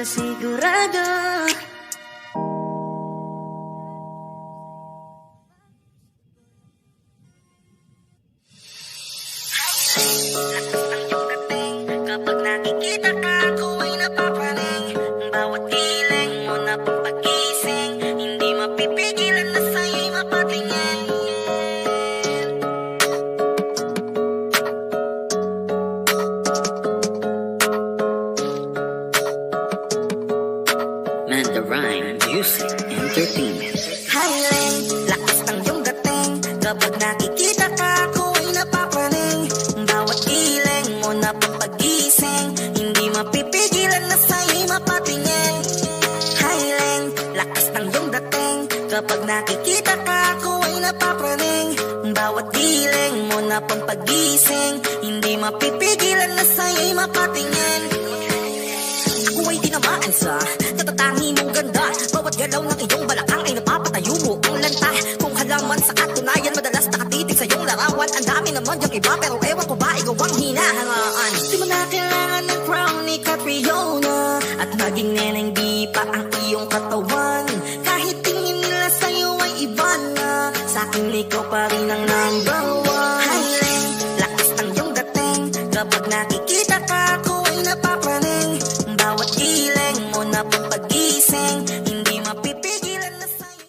ka sigurado. Kapag nakikita ka, ako ay napapaning. Bawat giling mo na pang pagising, hindi mapipigilan na sa'yo'y mapatingin. Man, the rhyme, music, entertainment. Highland, lakas ng iyong dating. Kapag nakikita ka, ako ay napapaning. Bawat giling mo na pang pagising, hindi mapipigilan na sa'yo'y mapatingin. Highland, lakas ng iyong dating. Kapag nakikita ka, ako ay napapaning. Bawat giling mo na pang pagising, hindi mapipigilan na sa'yo'y mapatingin. Ako ay tinamaan sa katatangi mong ganda. Bawat galaw ng iyong balakang ay napapatayo mo ang lanta. Kung halaman sa katunayan, madalas nakatitig sa iyong larawan. Ang dami naman yung iba, pero ewan ko ba ikaw ang hinahangaan. Di mo na kailangan ng crown ni Catriona, at maging neneng di pa ang iyong katawan. Kahit tingin nila sa'yo ay iba na, sa'king ikaw pa rin ang number one. Highland, lakas ng iyong dating. Kapag nakikita ka, ako ay napapaning. Bawat giling mo na pang